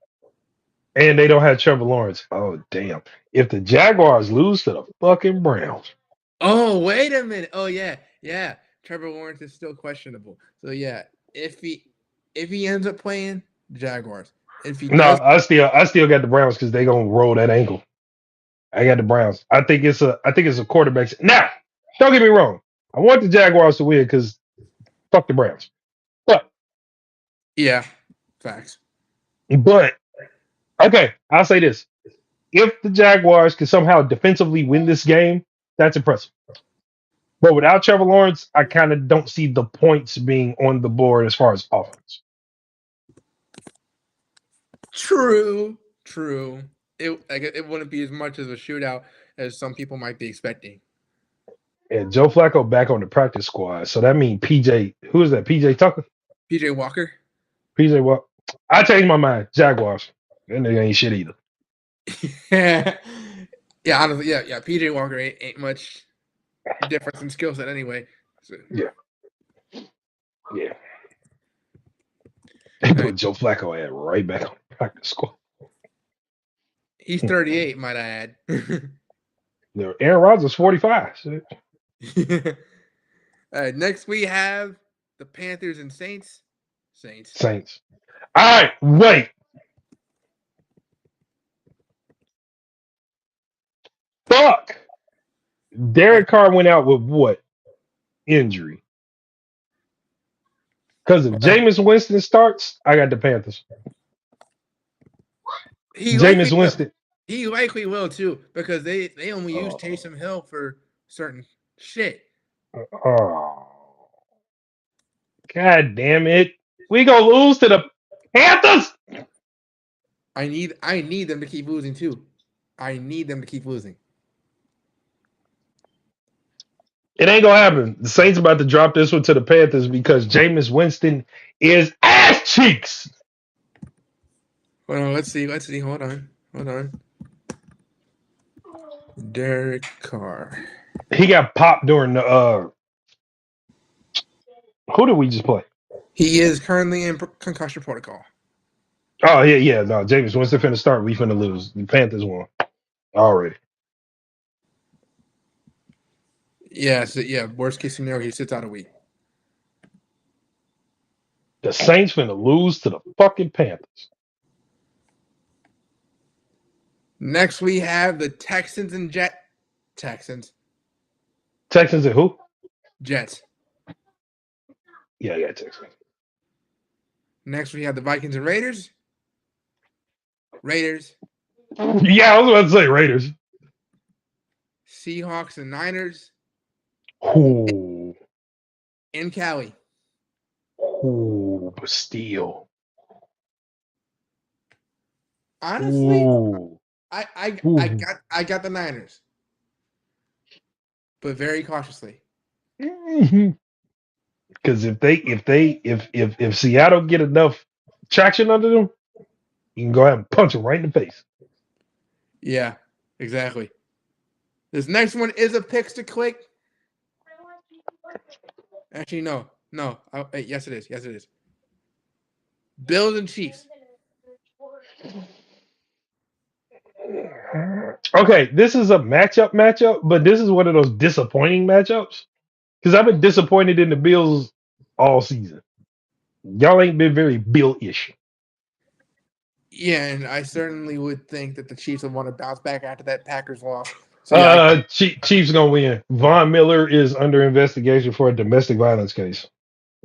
[SPEAKER 2] And they don't have Trevor Lawrence. Oh, damn. If the Jaguars lose to the fucking Browns,
[SPEAKER 1] Oh, wait a minute. Oh yeah, yeah. Trevor Lawrence is still questionable. So yeah, if he if he ends up playing Jaguars, if he
[SPEAKER 2] no,
[SPEAKER 1] does,
[SPEAKER 2] I still got the Browns because they gonna roll that ankle. I got the Browns. I think it's a quarterback. Now, don't get me wrong. I want the Jaguars to win because fuck the Browns. But
[SPEAKER 1] yeah, facts.
[SPEAKER 2] but okay, I'll say this. If the Jaguars can somehow defensively win this game, that's impressive. But without Trevor Lawrence, I kind of don't see the points being on the board as far as offense.
[SPEAKER 1] True, true. It wouldn't be as much as a shootout as some people might be expecting.
[SPEAKER 2] And Joe Flacco back on the practice squad. So that means PJ, who is that? PJ Tucker?
[SPEAKER 1] PJ Walker.
[SPEAKER 2] PJ, what? I changed my mind. Jaguars. That nigga ain't shit either.
[SPEAKER 1] Yeah, yeah. Honestly, yeah, yeah. PJ Walker ain't much difference in skill set anyway. So,
[SPEAKER 2] Yeah. Yeah. They
[SPEAKER 1] all right.
[SPEAKER 2] put Joe Flacco at right back on the practice squad.
[SPEAKER 1] He's 38, might I add.
[SPEAKER 2] Aaron Rodgers 45. Shit.
[SPEAKER 1] Next we have the Panthers and Saints. Saints.
[SPEAKER 2] Saints. All right, wait. Fuck.
[SPEAKER 1] What?
[SPEAKER 2] Derek Carr went out with what? Injury. Because if
[SPEAKER 1] Well,
[SPEAKER 2] Jameis Winston starts, I got the Panthers.
[SPEAKER 1] he likely
[SPEAKER 2] Jameis
[SPEAKER 1] will.
[SPEAKER 2] Winston.
[SPEAKER 1] He likely will too because they only use
[SPEAKER 2] Oh,
[SPEAKER 1] Taysom Hill for certain shit.
[SPEAKER 2] oh, God damn it. We gonna lose to the Panthers.
[SPEAKER 1] I need them to keep losing too. I need them to keep losing.
[SPEAKER 2] It ain't gonna happen. The Saints about to drop this one to the Panthers because Jameis Winston is ass cheeks.
[SPEAKER 1] Hold on, let's see. Let's see. Hold on. Hold on. Derek Carr.
[SPEAKER 2] He got popped during the who did we just play?
[SPEAKER 1] He is currently in concussion protocol.
[SPEAKER 2] Oh yeah, yeah. No, Jameis Winston finna start. We finna lose. The Panthers won already.
[SPEAKER 1] Yeah, so yeah. Worst case scenario, he sits out a week.
[SPEAKER 2] The Saints finna lose to the fucking Panthers.
[SPEAKER 1] Next, we have the Texans and Texans.
[SPEAKER 2] Texans and who?
[SPEAKER 1] Jets.
[SPEAKER 2] Yeah, yeah, Texans.
[SPEAKER 1] Next, we have the Vikings and Raiders. Raiders.
[SPEAKER 2] Yeah, I was about to say Raiders.
[SPEAKER 1] Seahawks and Niners.
[SPEAKER 2] Ooh,
[SPEAKER 1] In Cali.
[SPEAKER 2] but still.
[SPEAKER 1] Honestly,
[SPEAKER 2] Ooh, ooh.
[SPEAKER 1] I got the Niners, but very cautiously.
[SPEAKER 2] Because if Seattle get enough traction under them, you can go ahead and punch them right in the face.
[SPEAKER 1] Yeah, exactly. This next one is a picks to click. Actually, no, no. Yes, it is. Yes, it is. Bills and Chiefs.
[SPEAKER 2] Okay, this is a matchup, but this is one of those disappointing matchups. Because I've been disappointed in the Bills all season. Y'all ain't been very Bill-ish.
[SPEAKER 1] Yeah, and I certainly would think that the Chiefs would want to bounce back after that Packers loss. So yeah,
[SPEAKER 2] Chiefs gonna win. Von Miller is under investigation for a domestic violence case,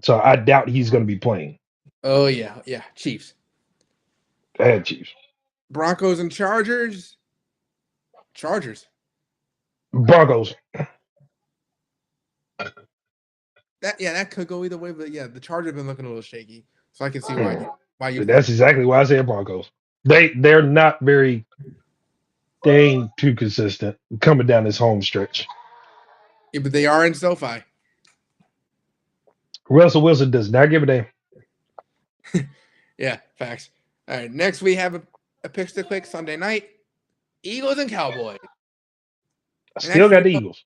[SPEAKER 2] so I doubt he's gonna be playing.
[SPEAKER 1] oh yeah, yeah. Chiefs.
[SPEAKER 2] I had Chiefs.
[SPEAKER 1] Broncos and Chargers. Chargers.
[SPEAKER 2] Broncos.
[SPEAKER 1] That could go either way, but yeah, the Chargers have been looking a little shaky, so I can see why
[SPEAKER 2] Mm.
[SPEAKER 1] you feel
[SPEAKER 2] That's
[SPEAKER 1] that.
[SPEAKER 2] exactly why I said Broncos. They're not very. They ain't too consistent coming down this home stretch.
[SPEAKER 1] Yeah, but they are in SoFi.
[SPEAKER 2] Russell Wilson does not give a damn.
[SPEAKER 1] Yeah, facts. All right, next we have a picks to click Sunday night. Eagles and Cowboys.
[SPEAKER 2] I
[SPEAKER 1] And
[SPEAKER 2] still
[SPEAKER 1] actually,
[SPEAKER 2] got the Eagles.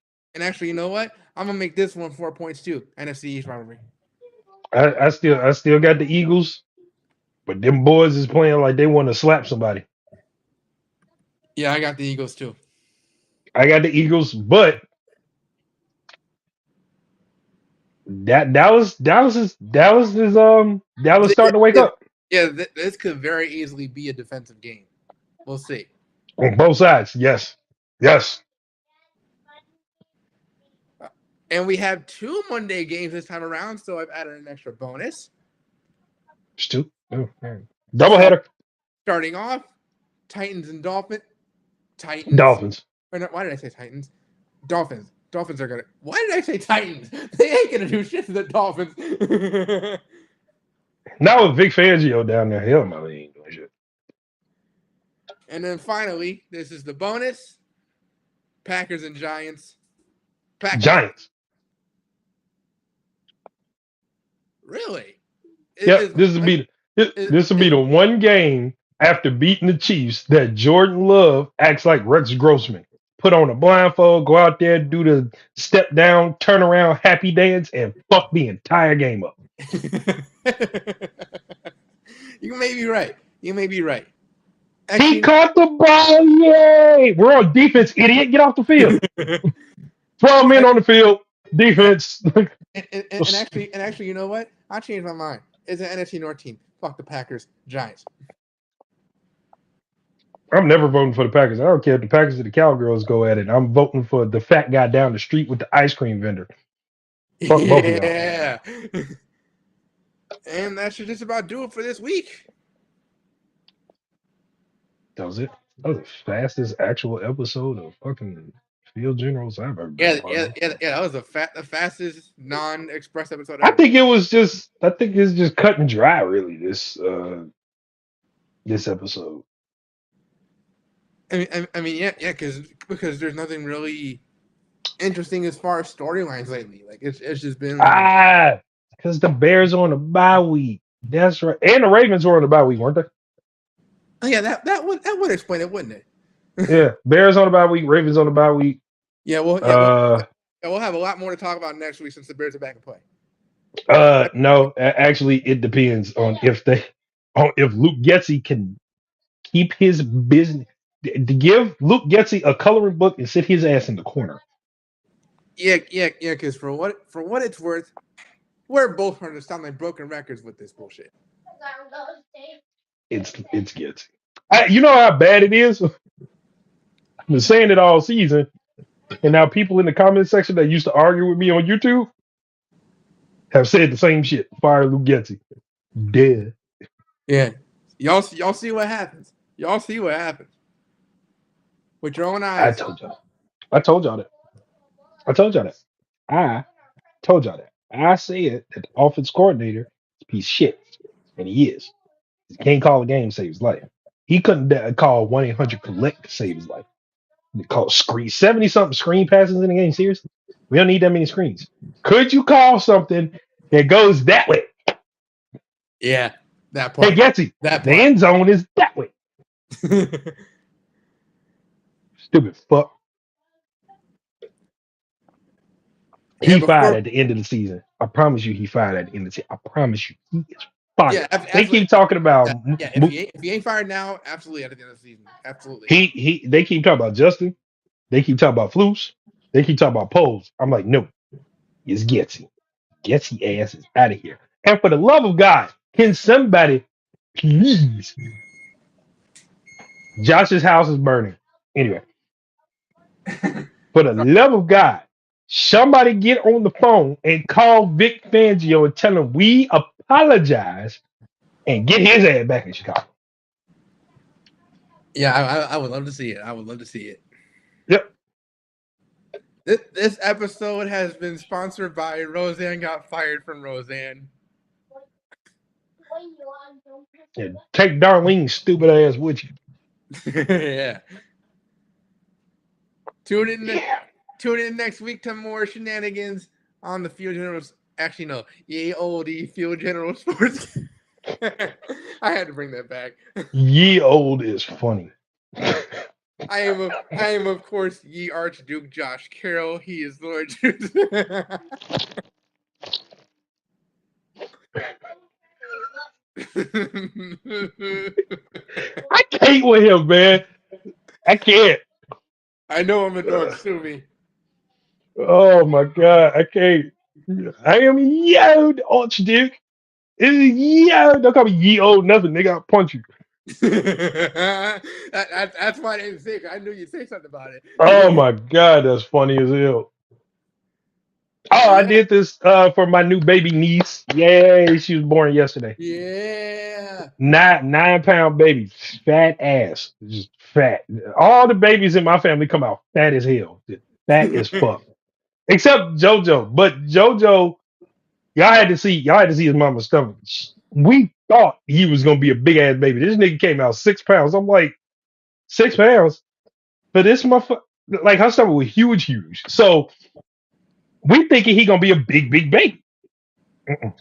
[SPEAKER 1] you know what? I'm gonna make this one 4 points too. NFC East rivalry.
[SPEAKER 2] I still got the Eagles, but them boys is playing like they want to slap somebody.
[SPEAKER 1] Yeah, I got the Eagles too.
[SPEAKER 2] I got the Eagles, but Dallas
[SPEAKER 1] Yeah,
[SPEAKER 2] starting to wake
[SPEAKER 1] yeah,
[SPEAKER 2] up
[SPEAKER 1] yeah, this could very easily be a defensive game. We'll see.
[SPEAKER 2] on both sides. Yes, yes.
[SPEAKER 1] And we have 2 Monday games this time around, so I've added an extra bonus.
[SPEAKER 2] It's two. Oh, man.
[SPEAKER 1] Start,
[SPEAKER 2] Doubleheader.
[SPEAKER 1] starting off, Titans and Dolphins. Titans.
[SPEAKER 2] Dolphins.
[SPEAKER 1] Or no, why did I say Titans? Dolphins. Dolphins are gonna. Why did I say Titans? They ain't gonna do shit to the Dolphins.
[SPEAKER 2] Now with Vic Fangio down there, hell no, they ain't doing shit.
[SPEAKER 1] And then finally, this is the bonus: Packers and Giants. Packers.
[SPEAKER 2] Giants.
[SPEAKER 1] Really?
[SPEAKER 2] Yep.
[SPEAKER 1] Is
[SPEAKER 2] This will
[SPEAKER 1] like
[SPEAKER 2] be this will be
[SPEAKER 1] is
[SPEAKER 2] the one game after beating the Chiefs that Jordan Love acts like Rex Grossman. Put on a blindfold, go out there, do the step down, turn around, happy dance, and fuck the entire game up.
[SPEAKER 1] You may be right. You may be right.
[SPEAKER 2] He
[SPEAKER 1] Actually,
[SPEAKER 2] caught the ball. Yay! We're on defense, idiot. Get off the field.
[SPEAKER 1] and,
[SPEAKER 2] 12 men on the field. Defense.
[SPEAKER 1] and actually, you know what? I changed my mind. It's an NFC North team. Fuck the Packers, Giants.
[SPEAKER 2] I'm never voting for the Packers. I don't care if the Packers or the Cowgirls go at it. I'm voting for the fat guy down the street with the ice cream vendor. Fuck both of y'all.
[SPEAKER 1] Yeah. And that should just about do it for this week.
[SPEAKER 2] That was it. That was the fastest actual episode of fucking Field Generals I've ever been a
[SPEAKER 1] Yeah,
[SPEAKER 2] part of.
[SPEAKER 1] That was the fastest non-express episode
[SPEAKER 2] I
[SPEAKER 1] ever.
[SPEAKER 2] think it's just cut and dry really this episode.
[SPEAKER 1] Yeah, because there's nothing really interesting as far as storylines lately. Like it's just been
[SPEAKER 2] Because the Bears are on a bye week. That's right. And the Ravens were on a bye week, weren't they?
[SPEAKER 1] oh yeah, that would explain it, wouldn't it?
[SPEAKER 2] Yeah. Bears on a bye week, Ravens on a bye week.
[SPEAKER 1] Yeah,
[SPEAKER 2] Uh
[SPEAKER 1] we'll have a lot more to talk about next week since the Bears are back in play.
[SPEAKER 2] no, actually it depends on if Luke Getzey can keep his business to give Luke Getzey a coloring book and sit his ass in the corner.
[SPEAKER 1] Yeah. Because for what it's worth, we're both going to sound like broken records with this bullshit.
[SPEAKER 2] It's Getzey. You know how bad it is? I've been saying it all season. And now people in the comment section that used to argue with me on YouTube have said the same shit. Fire Luke Getzey. Dead.
[SPEAKER 1] Yeah. Y'all see what happens. Y'all see what happens. With your own
[SPEAKER 2] I
[SPEAKER 1] eyes.
[SPEAKER 2] told y'all. I told y'all that. I told y'all that. I told y'all that. I said that the offense coordinator is a piece of shit. And he is. He can't call a game to save his life. He couldn't call 1-800 collect to save his life. They call screen 70 something screen passes in the game. Seriously? We don't need that many screens. Could you call something that goes that way?
[SPEAKER 1] Yeah. That
[SPEAKER 2] Hey,
[SPEAKER 1] part.
[SPEAKER 2] Getzey,
[SPEAKER 1] That
[SPEAKER 2] the
[SPEAKER 1] part.
[SPEAKER 2] end zone is that way. Stupid fuck.
[SPEAKER 1] Yeah,
[SPEAKER 2] He fired
[SPEAKER 1] before
[SPEAKER 2] at the end of the season. I promise you, he fired at the end of the season. I promise you, he is fired. They
[SPEAKER 1] absolutely.
[SPEAKER 2] keep talking about
[SPEAKER 1] Yeah, if he ain't fired now, absolutely at the end of the season. Absolutely.
[SPEAKER 2] They keep talking about Justin. They keep talking about Flus. They keep talking about Poles. I'm like, no, it's Getzey. Getzey ass is out of here. And for the love of God, can somebody please? Josh's house is burning. Anyway, for the love of God, somebody get on the phone and call Vic Fangio and tell him we apologize and get his ass back in Chicago.
[SPEAKER 1] Yeah, I would love to see it. I would love to see it. This episode has been sponsored by Roseanne Got Fired from Roseanne.
[SPEAKER 2] And take Darlene's stupid ass with you.
[SPEAKER 1] Yeah. Tune in.
[SPEAKER 2] Yeah.
[SPEAKER 1] Tune in next week to more shenanigans on the Field Generals. Actually, no, ye olde Field General Sports. I had to bring that back.
[SPEAKER 2] Ye old is funny.
[SPEAKER 1] I am of course ye Archduke Josh Carroll. He is Lord Juice.
[SPEAKER 2] I can't with him, man. I can't.
[SPEAKER 1] I know I'm a dog. Sue me.
[SPEAKER 2] Oh my god, I can't. I am yo Archduke. Yo, don't call me ye old nothing, nigga. I'll punch you.
[SPEAKER 1] That's why I didn't say it. I knew you'd say something about
[SPEAKER 2] Oh
[SPEAKER 1] it.
[SPEAKER 2] my god, that's funny as hell. Oh,
[SPEAKER 1] But
[SPEAKER 2] I
[SPEAKER 1] yeah,
[SPEAKER 2] did this for my new baby niece. Yay, she was born yesterday.
[SPEAKER 1] yeah.
[SPEAKER 2] 9 pound baby, fat ass, just fat. All the babies in my family come out fat as hell, fat as fuck, except JoJo. But JoJo, y'all had to see his mama's stomach. We thought he was gonna be a big ass baby. This nigga came out 6 pounds. I'm like 6 pounds, but this motherfucker, like her stomach was huge, huge. So we thinking he gonna be a big baby. Mm-mm.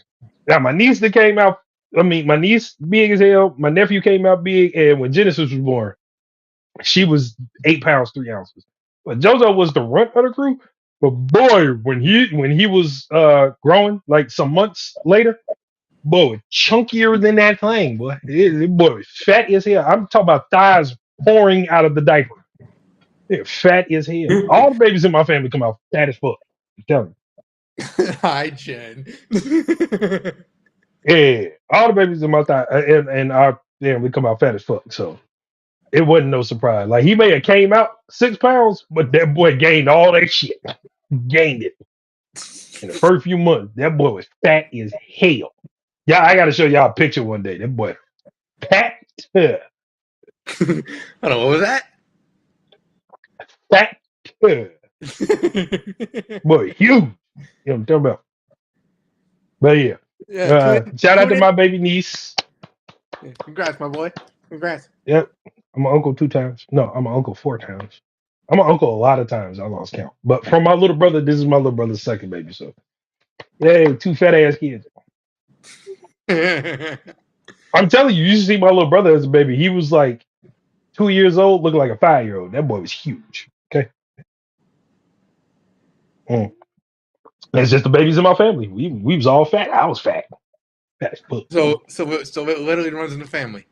[SPEAKER 2] Now my niece that came out. I mean, my niece big as hell. My nephew came out big, and when Genesis was born, she was 8 pounds 3 ounces. But JoJo was the runt of the crew. But boy, when he was growing, like some months later, boy, chunkier than that thing, boy. Boy, fat as hell. I'm talking about thighs pouring out of the diaper. They're fat as hell. All the babies in my family come out fat as fuck. I'm telling
[SPEAKER 1] Hi, Jen.
[SPEAKER 2] you. Yeah, all the babies in my thigh and our family come out fat as fuck. So it wasn't no surprise. Like he may have came out 6 pounds, but that boy gained all that shit. Gained it in the first few months. That boy was fat as hell. Yeah, I got to show y'all a picture one day. That boy fat,
[SPEAKER 1] Hold on, what was that?
[SPEAKER 2] fat, boy, huge. You know what I'm talking about. But yeah,
[SPEAKER 1] Yeah, tune in.
[SPEAKER 2] shout out
[SPEAKER 1] Tune
[SPEAKER 2] to
[SPEAKER 1] in.
[SPEAKER 2] my baby niece.
[SPEAKER 1] Yeah, congrats, my boy. Congrats.
[SPEAKER 2] Yep, I'm an uncle 2 times. No, I'm an uncle 4 times. I'm an uncle a lot of times. I lost count. But from my little brother, this is my little brother's second baby. So, yay, two fat ass kids. I'm telling you, you should see my little brother as a baby. He was like 2 years old, looking like a 5 year old. That boy was huge. Okay. Mm. It's just the babies in my family. We was all fat. I was fat. Fat as fuck.
[SPEAKER 1] So it literally runs in the family.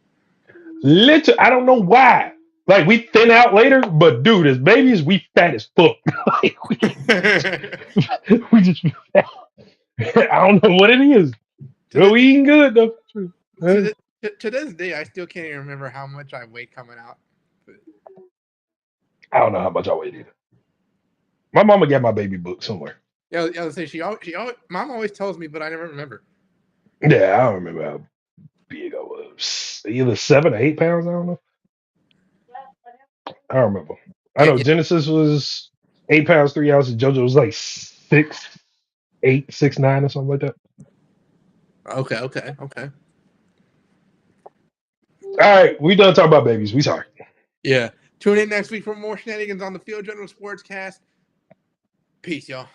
[SPEAKER 2] Literally, I don't know why. Like we thin out later, but dude, as babies, we fat as fuck. Like,
[SPEAKER 1] to
[SPEAKER 2] we just fat. I don't know what it is. But
[SPEAKER 1] this
[SPEAKER 2] we eating good though.
[SPEAKER 1] to
[SPEAKER 2] Uh,
[SPEAKER 1] this, to this day, I still can't even remember how much I weighed coming out. But,
[SPEAKER 2] I don't know how much I weighed either. My mama got my baby book somewhere.
[SPEAKER 1] yeah, I was say mom always tells me, but I never remember.
[SPEAKER 2] Yeah, I don't remember how big I was. Either 7 or 8 pounds. I don't know. I don't remember. I
[SPEAKER 1] Yeah,
[SPEAKER 2] know
[SPEAKER 1] yeah.
[SPEAKER 2] Genesis was 8 pounds 3 ounces. JoJo was like 6'8", 6'9", or something like that.
[SPEAKER 1] Okay.
[SPEAKER 2] All right, we done talking about babies. We sorry.
[SPEAKER 1] Yeah. Tune in next week for more shenanigans on the Field General Sportscast. Peace, y'all.